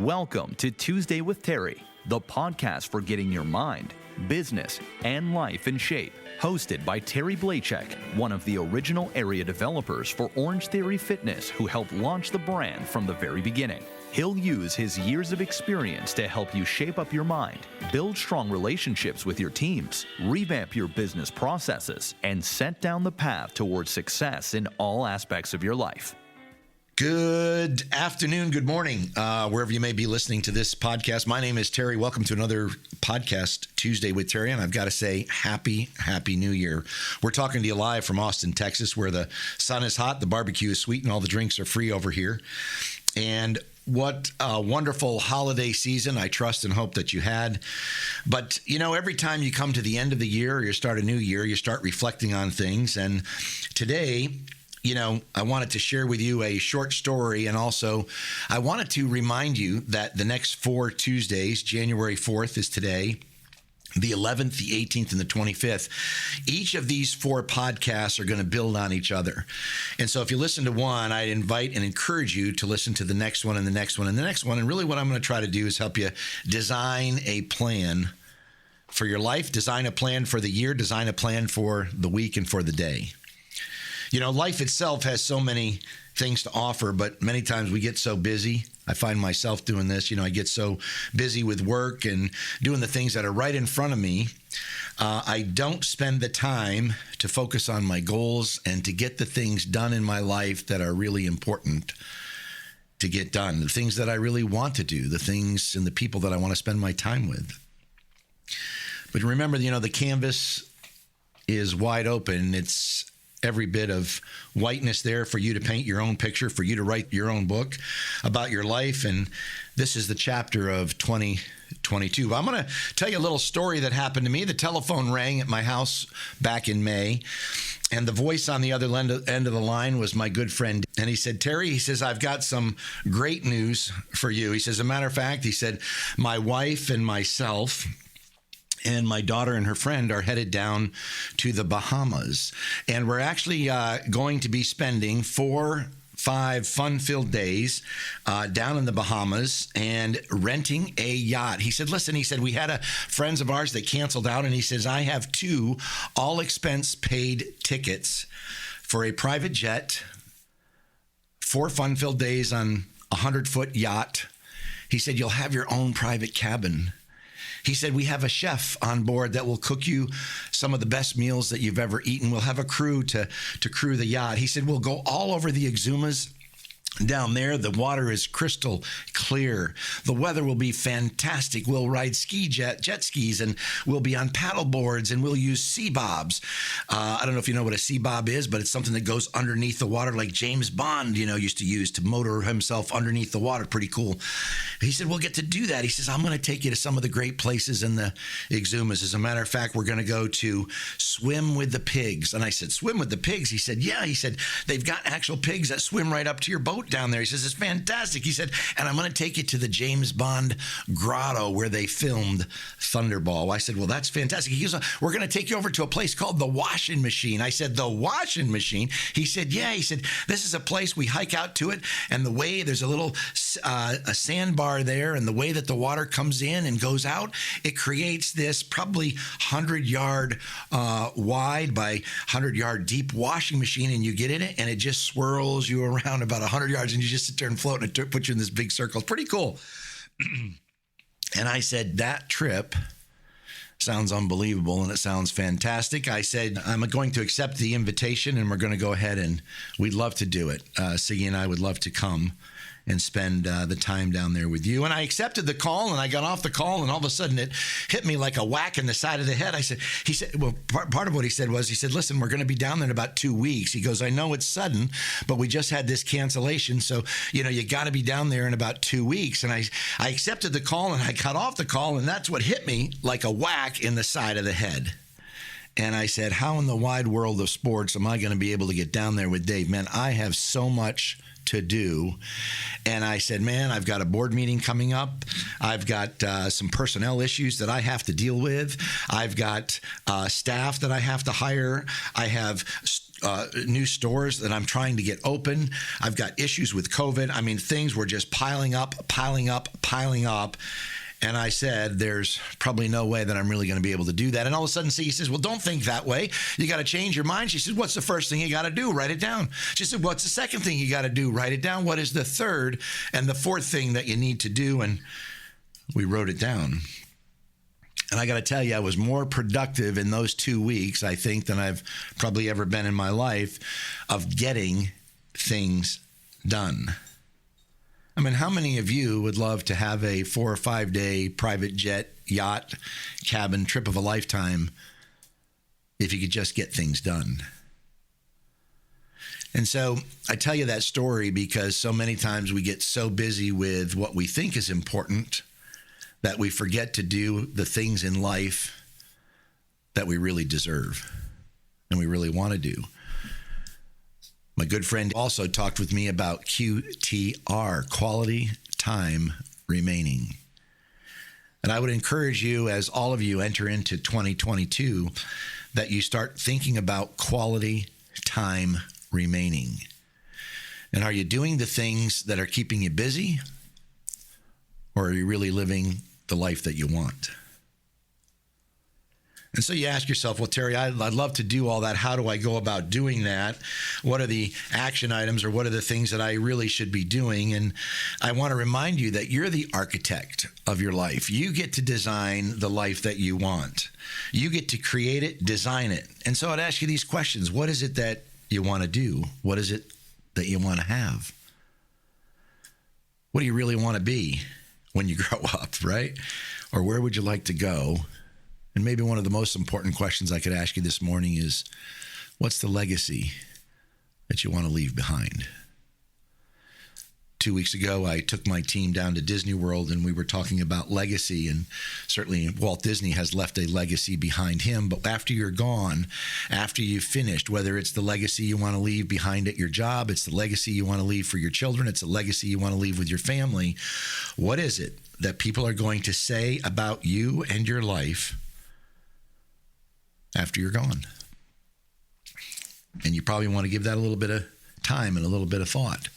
Welcome to Tuesday with Terry, the podcast for getting your mind, business, and life in shape. Hosted by Terry Blachek, one of the original area developers for Orange Theory Fitness, who helped launch the brand from the very beginning. He'll use his years of experience to help you shape up your mind, build strong relationships with your teams, revamp your business processes, and set down the path towards success in all aspects of your life. Good afternoon, good morning, wherever you may be listening to this podcast. My name is Terry. Welcome to another podcast, Tuesday with Terry, and I've got to say, Happy New Year. We're talking to you live from Austin, Texas, where the sun is hot, the barbecue is sweet, and all the drinks are free over here. And what a wonderful holiday season I trust and hope that you had. But, you know, every time you come to the end of the year or you start a new year, you start reflecting on things. And today, you know, I wanted to share with you a short story, and also I wanted to remind you that the next 4 Tuesdays, January 4th is today, the 11th, the 18th, and the 25th. Each of these 4 podcasts are going to build on each other. And so if you listen to one, I'd invite and encourage you to listen to the next one and the next one and the next one. And really what I'm going to try to do is help you design a plan for your life, design a plan for the year, design a plan for the week and for the day. You know, life itself has so many things to offer, but many times we get so busy. I find myself doing this. You know, I get so busy with work and doing the things that are right in front of me. I don't spend the time to focus on my goals and to get the things done in my life that are really important to get done, the things that I really want to do, the things and the people that I want to spend my time with. But remember, you know, the canvas is wide open. It's every bit of whiteness there for you to paint your own picture, for you to write your own book about your life. And this is the chapter of 2022. I'm going to tell you a little story that happened to me. The telephone rang at my house back in May, and the voice on the other end of the line was my good friend. And he said, Terry, he says, I've got some great news for you. He says, as a matter of fact, he said, my wife and myself and my daughter and her friend are headed down to the Bahamas. And we're actually going to be spending 4-5 fun-filled days down in the Bahamas and renting a yacht. He said, listen, he said, we had friends of ours that canceled out. And he says, I have 2 all-expense-paid tickets for a private jet, 4 fun-filled days on a 100-foot yacht. He said, you'll have your own private cabin. He said, we have a chef on board that will cook you some of the best meals that you've ever eaten. We'll have a crew to crew the yacht. He said, we'll go all over the Exumas down there. The water is crystal clear. The weather will be fantastic. We'll ride jet skis, and we'll be on paddle boards, and we'll use sea bobs. I don't know if you know what a sea bob is, but it's something that goes underneath the water like James Bond, you know, used to use to motor himself underneath the water. Pretty cool. He said, we'll get to do that. He says, I'm going to take you to some of the great places in the Exumas. As a matter of fact, we're going to go to Swim with the Pigs. And I said, swim with the pigs? He said, yeah. He said, they've got actual pigs that swim right up to your boat down there. He says, it's fantastic. He said, and I'm going to take you to the James Bond grotto where they filmed Thunderball. I said, well, that's fantastic. He goes, we're going to take you over to a place called the Washing Machine. I said, the Washing Machine? He said, yeah. He said, this is a place we hike out to it, and the way there's a little a sandbar there, and the way that the water comes in and goes out, it creates this probably 100-yard wide by 100-yard deep washing machine, and you get in it, and it just swirls you around about 100 yards, and you just sit there and float, and it puts you in this big circle. It's pretty cool. And I said, that trip sounds unbelievable, and it sounds fantastic. I said, I'm going to accept the invitation, and we're going to go ahead, and we'd love to do it. Siggy and I would love to come and spend the time down there with you. And I accepted the call, and I got off the call, and all of a sudden it hit me like a whack in the side of the head. He said, well, part of what he said was, he said, listen, we're going to be down there in about 2 weeks. He goes, I know it's sudden, but we just had this cancellation. So, you know, you got to be down there in about 2 weeks. And I accepted the call, and I got off the call, and that's what hit me like a whack in the side of the head. And I said, how in the wide world of sports am I going to be able to get down there with Dave? Man, I have so much to do. And I said, man, I've got a board meeting coming up. I've got some personnel issues that I have to deal with. I've got staff that I have to hire. I have new stores that I'm trying to get open. I've got issues with COVID. I mean, things were just piling up. And I said, there's probably no way that I'm really going to be able to do that. And all of a sudden, he says, well, don't think that way. You got to change your mind. She said, what's the first thing you got to do? Write it down. She said, what's the second thing you got to do? Write it down. What is the third and the fourth thing that you need to do? And we wrote it down. And I got to tell you, I was more productive in those 2 weeks, I think, than I've probably ever been in my life of getting things done. I mean, how many of you would love to have a 4 or 5 day private jet, yacht, cabin trip of a lifetime if you could just get things done? And so I tell you that story because so many times we get so busy with what we think is important that we forget to do the things in life that we really deserve and we really want to do. My good friend also talked with me about QTR, quality time remaining. And I would encourage you, as all of you enter into 2022, that you start thinking about quality time remaining. And are you doing the things that are keeping you busy, or are you really living the life that you want? And so you ask yourself, well, Terry, I'd love to do all that. How do I go about doing that? What are the action items, or what are the things that I really should be doing? And I want to remind you that you're the architect of your life. You get to design the life that you want. You get to create it, design it. And so I'd ask you these questions. What is it that you want to do? What is it that you want to have? What do you really want to be when you grow up, right? Or where would you like to go? And maybe one of the most important questions I could ask you this morning is, what's the legacy that you want to leave behind? 2 weeks ago, I took my team down to Disney World, and we were talking about legacy. And certainly Walt Disney has left a legacy behind him. But after you're gone, after you've finished, whether it's the legacy you want to leave behind at your job, it's the legacy you want to leave for your children, it's a legacy you want to leave with your family, what is it that people are going to say about you and your life after you're gone? And you probably want to give that a little bit of time and a little bit of thought.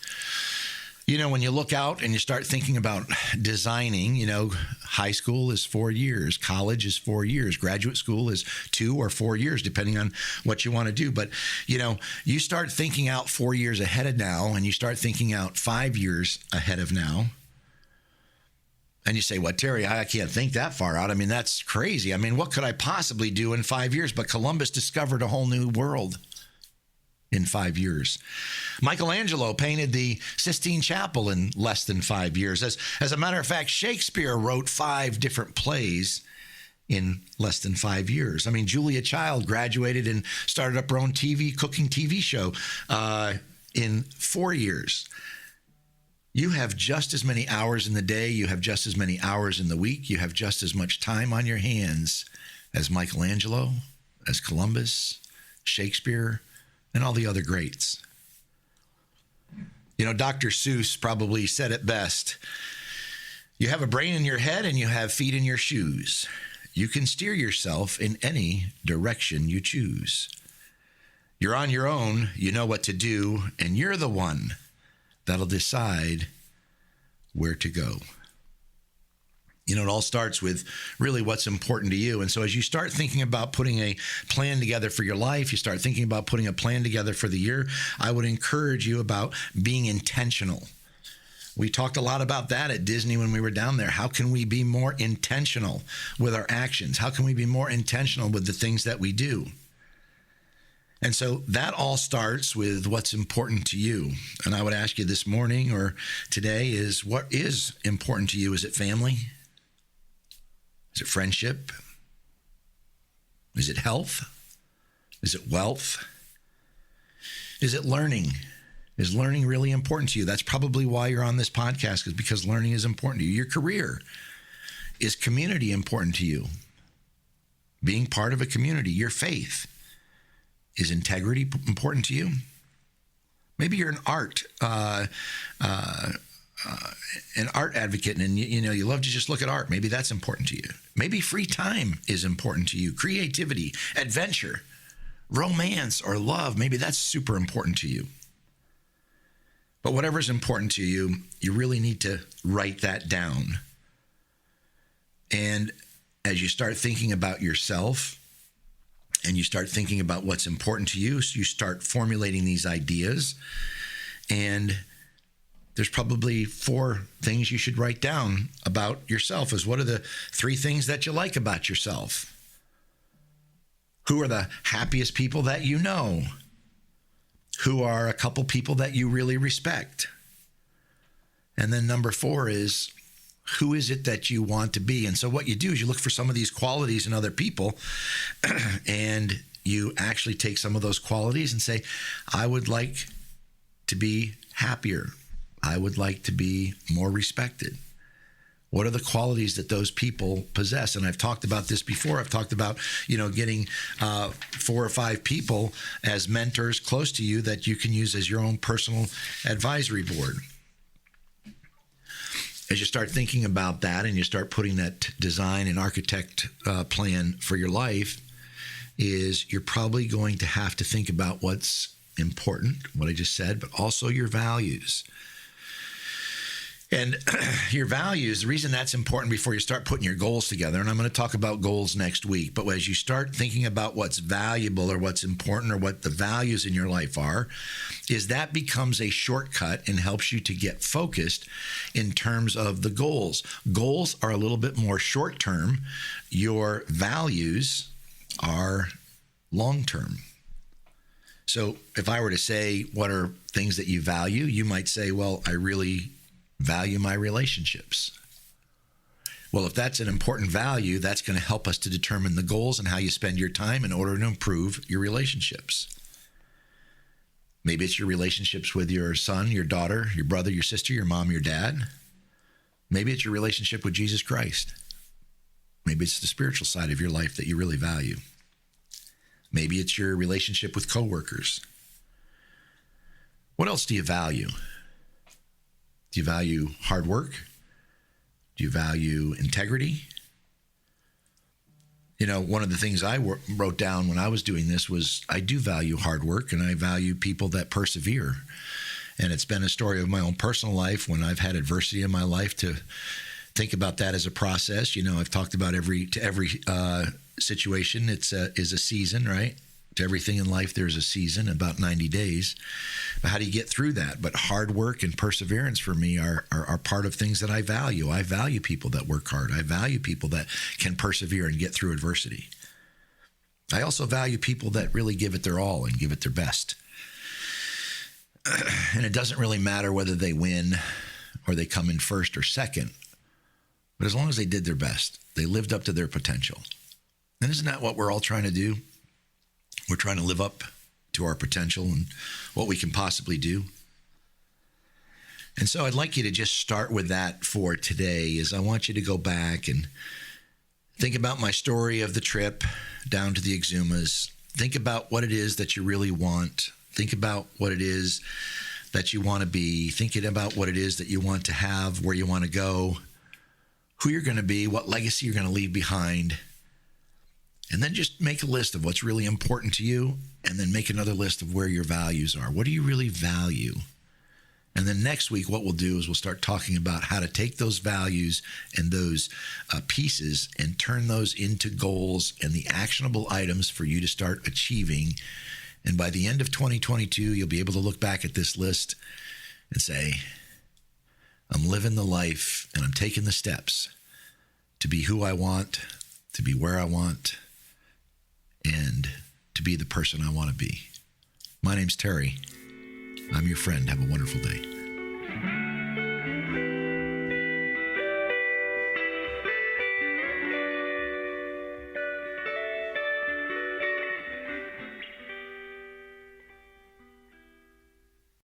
You know, when you look out and you start thinking about designing, you know, high school is 4 years, college is 4 years, graduate school is 2 or 4 years, depending on what you want to do. But, you know, you start thinking out 4 years ahead of now, and you start thinking out 5 years ahead of now. And you say, well, Terry, I can't think that far out. I mean, that's crazy. I mean, what could I possibly do in 5 years? But Columbus discovered a whole new world in 5 years. Michelangelo painted the Sistine Chapel in less than 5 years. As a matter of fact, Shakespeare wrote 5 different plays in less than 5 years. I mean, Julia Child graduated and started up her own cooking TV show in 4 years. You have just as many hours in the day. You have just as many hours in the week. You have just as much time on your hands as Michelangelo, as Columbus, Shakespeare, and all the other greats. You know, Dr. Seuss probably said it best. You have a brain in your head and you have feet in your shoes. You can steer yourself in any direction you choose. You're on your own, you know what to do, and you're the one that'll decide where to go. You know, it all starts with really what's important to you. And so as you start thinking about putting a plan together for your life, you start thinking about putting a plan together for the year, I would encourage you about being intentional. We talked a lot about that at Disney when we were down there. How can we be more intentional with our actions? How can we be more intentional with the things that we do? And so that all starts with what's important to you. And I would ask you this morning or today is, what is important to you? Is it family? Is it friendship? Is it health? Is it wealth? Is it learning? Is learning really important to you? That's probably why you're on this podcast, is because learning is important to you. Your career. Is community important to you? Being part of a community. Your faith. Is integrity important to you? Maybe you're an art advocate, and you love to just look at art. Maybe that's important to you. Maybe free time is important to you. Creativity, adventure, romance or love, maybe that's super important to you. But whatever's important to you, you really need to write that down. And as you start thinking about yourself and you start thinking about what's important to you, so you start formulating these ideas. And there's probably 4 things you should write down about yourself. Is what are the 3 things that you like about yourself? Who are the happiest people that you know? Who are a couple people that you really respect? And then number 4 is, who is it that you want to be? And so what you do is you look for some of these qualities in other people and you actually take some of those qualities and say, I would like to be happier. I would like to be more respected. What are the qualities that those people possess? And I've talked about this before. I've talked about, getting 4 or 5 people as mentors close to you that you can use as your own personal advisory board. As you start thinking about that and you start putting that design and architect plan for your life, is you're probably going to have to think about what's important, what I just said, but also your values. And your values, the reason that's important before you start putting your goals together, and I'm going to talk about goals next week, but as you start thinking about what's valuable or what's important or what the values in your life are, is that becomes a shortcut and helps you to get focused in terms of the goals. Goals are a little bit more short-term. Your values are long-term. So if I were to say, what are things that you value? You might say, well, I really value my relationships. Well, if that's an important value, that's going to help us to determine the goals and how you spend your time in order to improve your relationships. Maybe it's your relationships with your son, your daughter, your brother, your sister, your mom, your dad. Maybe it's your relationship with Jesus Christ. Maybe it's the spiritual side of your life that you really value. Maybe it's your relationship with coworkers. What else do you value? Do you value hard work? Do you value integrity? One of the things I wrote down when I was doing this was I do value hard work and I value people that persevere. And it's been a story of my own personal life when I've had adversity in my life to think about that as a process. I've talked about every situation is a season, right? To everything in life, there's a season, about 90 days. But how do you get through that? But hard work and perseverance for me are part of things that I value. I value people that work hard. I value people that can persevere and get through adversity. I also value people that really give it their all and give it their best. And it doesn't really matter whether they win or they come in first or second. But as long as they did their best, they lived up to their potential. And isn't that what we're all trying to do? We're trying to live up to our potential and what we can possibly do. And so I'd like you to just start with that for today. Is I want you to go back and think about my story of the trip down to the Exumas. Think about what it is that you really want. Think about what it is that you want to be. Thinking about what it is that you want to have, where you want to go, who you're going to be, what legacy you're going to leave behind. And then just make a list of what's really important to you, and then make another list of where your values are. What do you really value? And then next week, what we'll do is we'll start talking about how to take those values and those pieces and turn those into goals and the actionable items for you to start achieving. And by the end of 2022, you'll be able to look back at this list and say, I'm living the life and I'm taking the steps to be who I want, to be where I want, and to be the person I want to be. My name's Terry. I'm your friend. Have a wonderful day.